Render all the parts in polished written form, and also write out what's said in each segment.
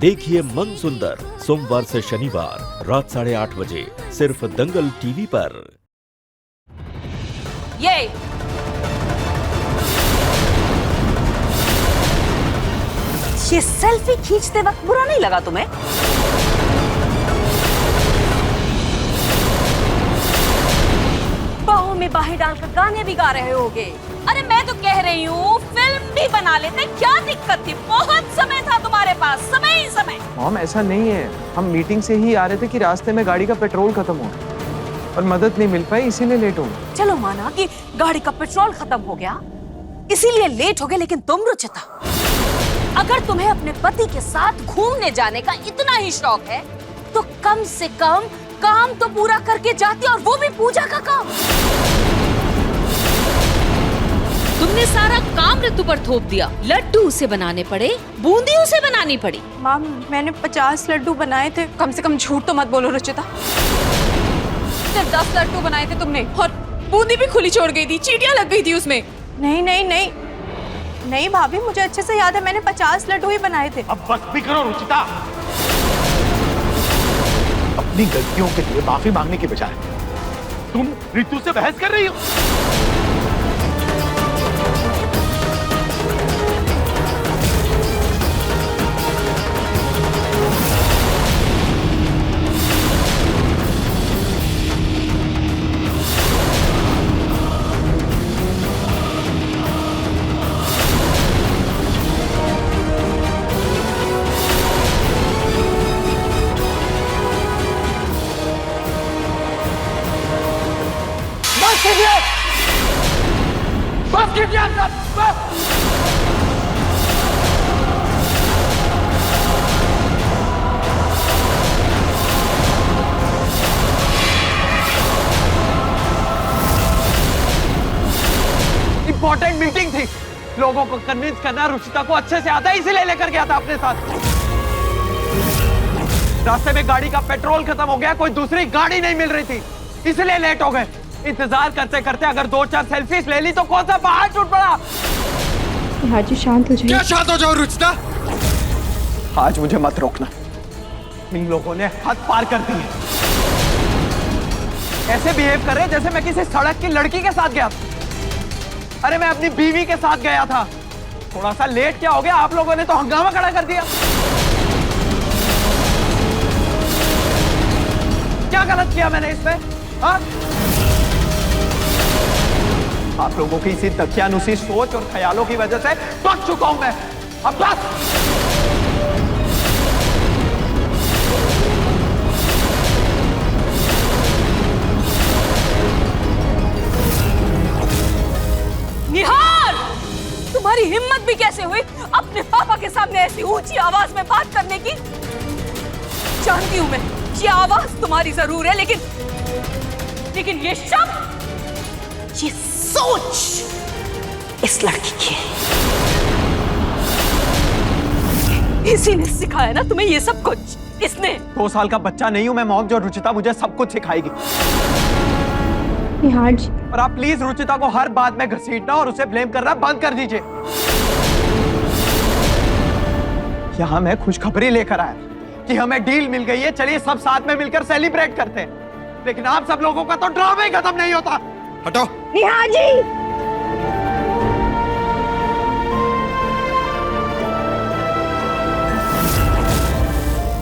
देखिए मन सुंदर सोमवार से शनिवार रात 8:30 बजे सिर्फ दंगल टीवी पर। ये सेल्फी खींचते वक्त बुरा नहीं लगा तुम्हें? बाहों में बाहें डालकर गाने भी गा रहे होगे। अरे मैं तो कह रही हूँ फिल्म भी बना लेते, क्या दिक्कत थी? बहुत समय था तुम्हारे पास, समय ही समय। मॉम ऐसा नहीं है, हम मीटिंग से ही आ रहे थे कि रास्ते में गाड़ी का पेट्रोल खत्म हो और मदद नहीं मिल पाई, इसीलिए लेट हो गए। चलो माना कि गाड़ी का पेट्रोल खत्म हो गया इसीलिए लेट हो गए, लेकिन तुम रुचिता, अगर तुम्हें अपने पति के साथ घूमने जाने का इतना ही शौक है तो कम से कम काम तो पूरा करके जाती, और वो भी पूजा का काम। तुमने सारा काम ऋतु पर थोप दिया। लड्डू उसे बनाने पड़े, बूंदी उसे बनानी पड़ी। माम मैंने 50 लड्डू बनाए थे। कम से कम झूठ तो मत बोलो रुचिता। सिर्फ 10 लड्डू बनाए थे तुमने और बूंदी भी खुली छोड़ गई थी, चींटियां लग गई थी उसमें। नहीं नहीं नहीं नहीं भाभी, मुझे अच्छे से याद है, मैंने 50 लड्डू ही बनाए थे। अब बस भी करो रुचिता। अपनी गलतियों के लिए माफी मांगने के बजाय तुम ऋतु से बहस कर रही हो। बस कीजिए सब, बस। इंपॉर्टेंट मीटिंग थी, लोगों को कन्विंस करना रुचिता को अच्छे से आता है, इसीलिए लेकर गया था अपने साथ। रास्ते में गाड़ी का पेट्रोल खत्म हो गया, कोई दूसरी गाड़ी नहीं मिल रही थी, इसलिए लेट हो गए। इंतजार करते करते अगर 2-4 सेल्फीज ले ली तो कौन सा पहाड़ टूट पड़ा। हाजी शांत हो जाइए। क्या शांत हो जाओ रुचिता? आज मुझे मत रोकना, इन लोगों ने हद पार कर दी है। ऐसे बिहेव कर रहे जैसे मैं किसी सड़क की लड़की के साथ गया था। अरे मैं अपनी बीवी के साथ गया था। थोड़ा सा लेट क्या हो गया, आप लोगों ने तो हंगामा खड़ा कर दिया। क्या गलत किया मैंने इसमें? हाँ? आप लोगों की इसी दकियानुसी सोच और ख्यालों की वजह से पक चुका हूं मैं। अब बस। निहार, तुम्हारी हिम्मत भी कैसे हुई अपने पापा के सामने ऐसी ऊंची आवाज में बात करने की? जानती हूं मैं, ये आवाज तुम्हारी जरूर है, लेकिन ये शब्द, ये सोच इस लड़की की है। इसी ने सिखाया ना तुम्हें ये सब कुछ, इसने। 2 साल का बच्चा नहीं हूं मैं मॉम, जो रुचिता मुझे सब कुछ सिखाएगी। निहार जी, और आप प्लीज रुचिता को हर बात में घसीटना और उसे ब्लेम करना बंद कर दीजिए। यहां मैं खुशखबरी लेकर आया कि हमें डील मिल गई है, चलिए सब साथ में मिलकर सेलिब्रेट करते हैं। लेकिन आप सब लोगों का तो ड्रामा ही खत्म नहीं होता। हटो। निहार जी।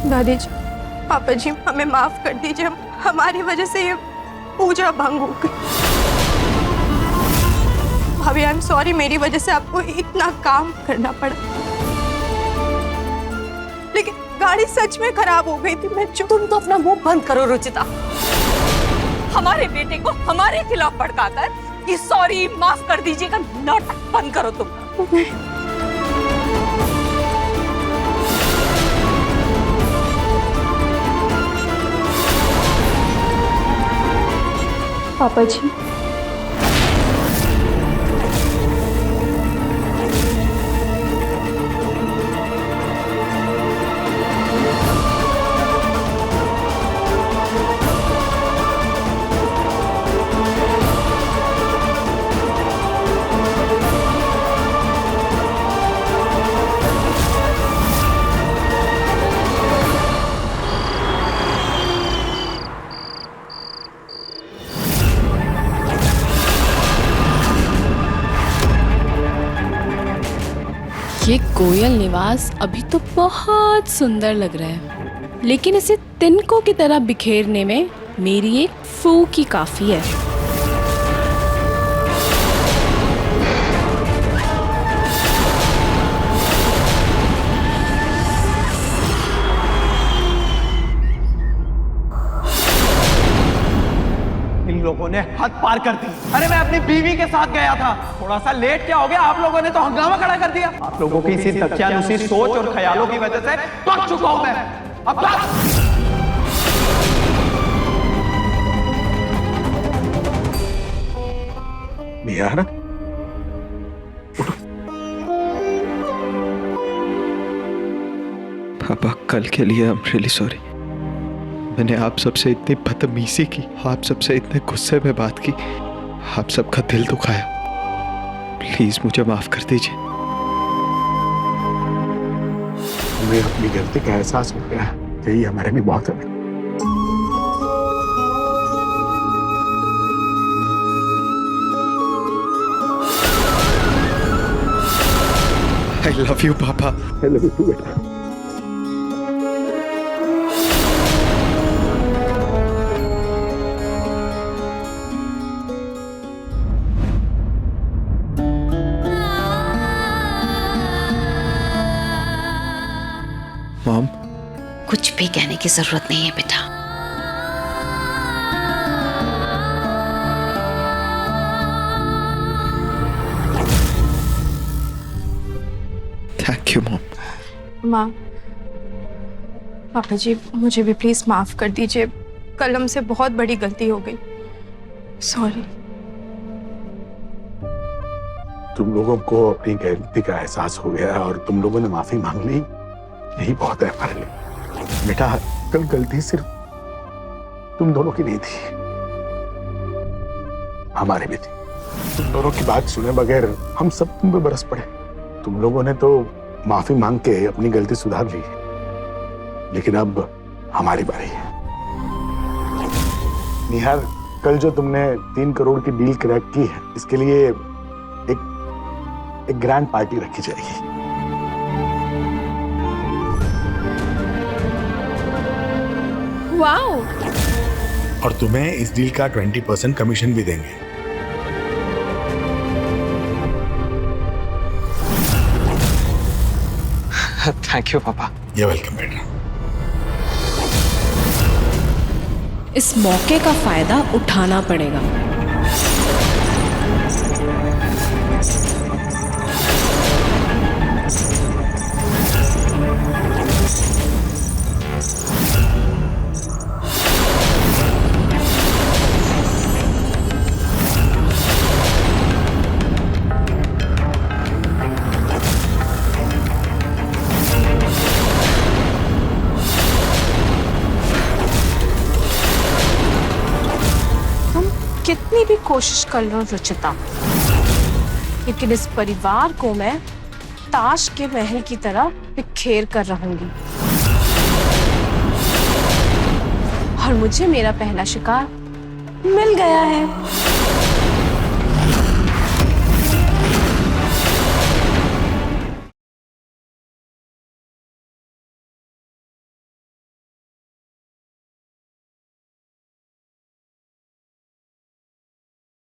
दादी जी, पापा जी, हमें माफ कर दीजिए, हमारी वजह से ये पूजा भंग हो गई। भाभी आई एम सॉरी, मेरी वजह से आपको इतना काम करना पड़ा। लेकिन गाड़ी सच में खराब हो गई थी, मैं तुम तो अपना मुंह बंद करो रुचिता। हमारे बेटे को हमारे खिलाफ भड़काकर ये सॉरी माफ कर दीजिएगा नाटक बंद करो तुम। पापा जी, गोयल निवास अभी तो बहुत सुंदर लग रहा है, लेकिन इसे तिनकों की तरह बिखेरने में मेरी एक फूक ही काफी है। इन लोगों ने हद पार कर दी। अरे मैं अपनी बीवी के साथ गया था, थोड़ा सा लेट क्या हो गया, आप लोगों ने तो हंगामा खड़ा कर दिया। आप लोगों की इसी दकियानुसी सोच और ख्यालों की वजह से पक चुका हूं मैं। अब बस। निहार, पापा, कल के लिए आई एम रियली सॉरी। मैंने आप सबसे इतनी बदतमीजी की, आप सबसे इतने गुस्से में बात की, आप सबका दिल दुखाया। प्लीज मुझे माफ कर दीजिए। हमें अपनी गलती का एहसास हो गया, यही हमारे लिए बहुत है। आई लव यू पापा। आई लव यू टू बेटा। मॉम, कुछ भी कहने की जरूरत नहीं है बेटा। Thank you mom. माँ, पापा जी मुझे भी प्लीज माफ कर दीजिए, कल हमसे बहुत बड़ी गलती हो गई। सॉरी। तुम लोगों को अपनी गलती का एहसास हो गया और तुम लोगों ने माफी मांग ली, यही बहुत है हमारे लिए। बेटा, कल गलती सिर्फ तुम दोनों की नहीं थी, हमारी भी थी। तुम दोनों की बात सुने बगैर हम सब तुम पे बरस पड़े। तुम लोगों ने तो माफी मांग के अपनी गलती सुधार ली, लेकिन अब हमारी बारी है। निहार, कल जो तुमने 3 करोड़ की डील क्रैक की है, इसके लिए एक ग्रैंड पार्टी रखी जाएगी। वाओ! और तुम्हें इस डील का 20% कमीशन भी देंगे। थैंक यू पापा। ये वेलकम बेटा। इस मौके का फायदा उठाना पड़ेगा। कितनी भी कोशिश कर लो रुचिता, लेकिन इस परिवार को मैं ताश के महल की तरह बिखेर कर रहूंगी। और मुझे मेरा पहला शिकार मिल गया है।